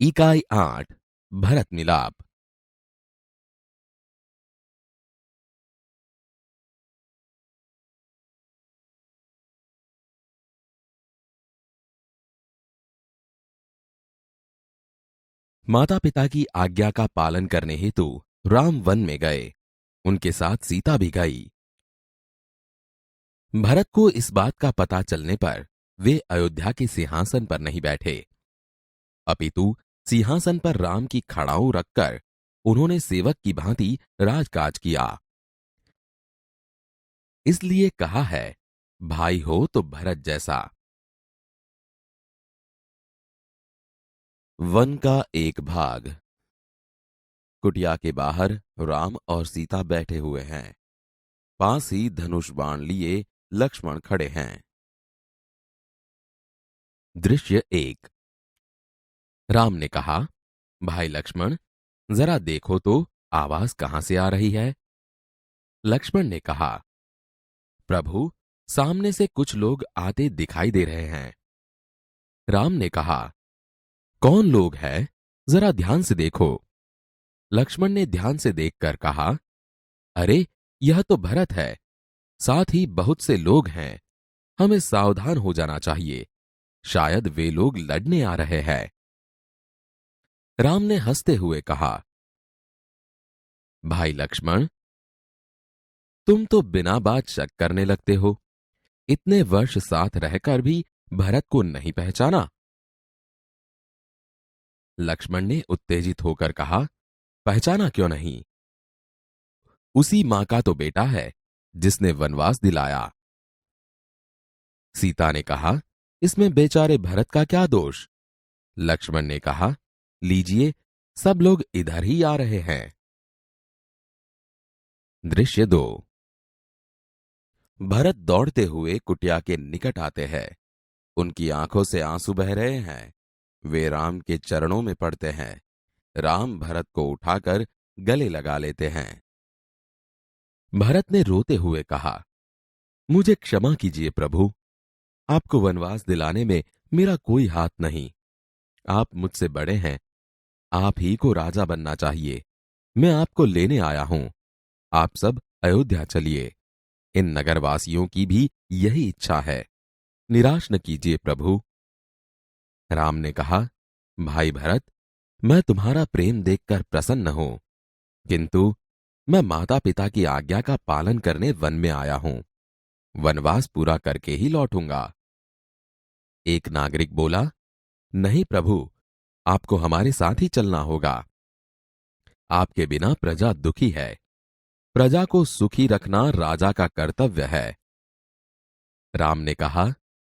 इकाई 8 भरत मिलाप। माता पिता की आज्ञा का पालन करने हेतु राम वन में गए। उनके साथ सीता भी गई। भरत को इस बात का पता चलने पर वे अयोध्या के सिंहासन पर नहीं बैठे, अपितु सिंहासन पर राम की खड़ाऊ रखकर उन्होंने सेवक की भांति राजकाज किया। इसलिए कहा है, भाई हो तो भरत जैसा। वन का एक भाग। कुटिया के बाहर राम और सीता बैठे हुए हैं। पास ही धनुष बाण लिए लक्ष्मण खड़े हैं। दृश्य 1। राम ने कहा, भाई लक्ष्मण, जरा देखो तो आवाज कहां से आ रही है। लक्ष्मण ने कहा, प्रभु, सामने से कुछ लोग आते दिखाई दे रहे हैं। राम ने कहा, कौन लोग हैं, जरा ध्यान से देखो। लक्ष्मण ने ध्यान से देखकर कहा, अरे, यह तो भरत है। साथ ही बहुत से लोग हैं। हमें सावधान हो जाना चाहिए। शायद वे लोग लड़ने आ रहे हैं। राम ने हंसते हुए कहा, भाई लक्ष्मण, तुम तो बिना बात शक करने लगते हो। इतने वर्ष साथ रहकर भी भरत को नहीं पहचाना। लक्ष्मण ने उत्तेजित होकर कहा, पहचाना क्यों नहीं? उसी मां का तो बेटा है जिसने वनवास दिलाया। सीता ने कहा, इसमें बेचारे भरत का क्या दोष? लक्ष्मण ने कहा, लीजिए, सब लोग इधर ही आ रहे हैं। दृश्य 2। भरत दौड़ते हुए कुटिया के निकट आते हैं। उनकी आंखों से आंसू बह रहे हैं। वे राम के चरणों में पड़ते हैं। राम भरत को उठाकर गले लगा लेते हैं। भरत ने रोते हुए कहा, मुझे क्षमा कीजिए प्रभु। आपको वनवास दिलाने में मेरा कोई हाथ नहीं। आप मुझसे बड़े हैं। आप ही को राजा बनना चाहिए। मैं आपको लेने आया हूं। आप सब अयोध्या चलिए। इन नगरवासियों की भी यही इच्छा है। निराश न कीजिए प्रभु। राम ने कहा, भाई भरत, मैं तुम्हारा प्रेम देखकर प्रसन्न हूं, किंतु मैं माता पिता की आज्ञा का पालन करने वन में आया हूं। वनवास पूरा करके ही लौटूंगा। एक नागरिक बोला, नहीं प्रभु, आपको हमारे साथ ही चलना होगा। आपके बिना प्रजा दुखी है। प्रजा को सुखी रखना राजा का कर्तव्य है। राम ने कहा,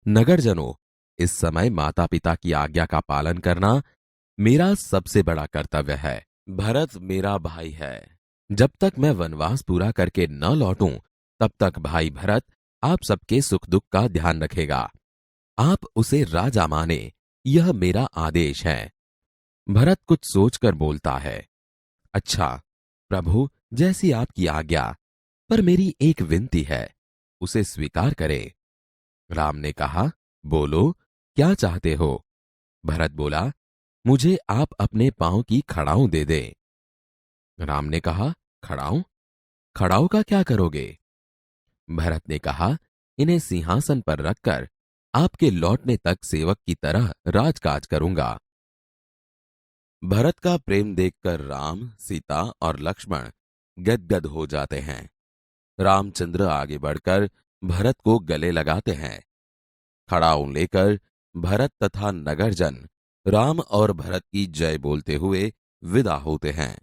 नगरजनों, इस समय माता पिता की आज्ञा का पालन करना मेरा सबसे बड़ा कर्तव्य है। भरत मेरा भाई है। जब तक मैं वनवास पूरा करके न लौटूं, तब तक भाई भरत आप सबके सुख दुख का ध्यान रखेगा। आप उसे राजा माने, यह मेरा आदेश है। भरत कुछ सोचकर बोलता है, अच्छा प्रभु, जैसी आपकी आज्ञा, पर मेरी एक विनती है, उसे स्वीकार करें। राम ने कहा, बोलो, क्या चाहते हो? भरत बोला, मुझे आप अपने पांव की खड़ाऊं दे दें। राम ने कहा, खड़ाऊं? खड़ाऊं का क्या करोगे? भरत ने कहा, इन्हें सिंहासन पर रखकर आपके लौटने तक सेवक की तरह राजकाज करूंगा। भरत का प्रेम देखकर राम, सीता और लक्ष्मण गदगद हो जाते हैं। रामचंद्र आगे बढ़कर भरत को गले लगाते हैं। खड़ाऊं लेकर भरत तथा नगरजन राम और भरत की जय बोलते हुए विदा होते हैं।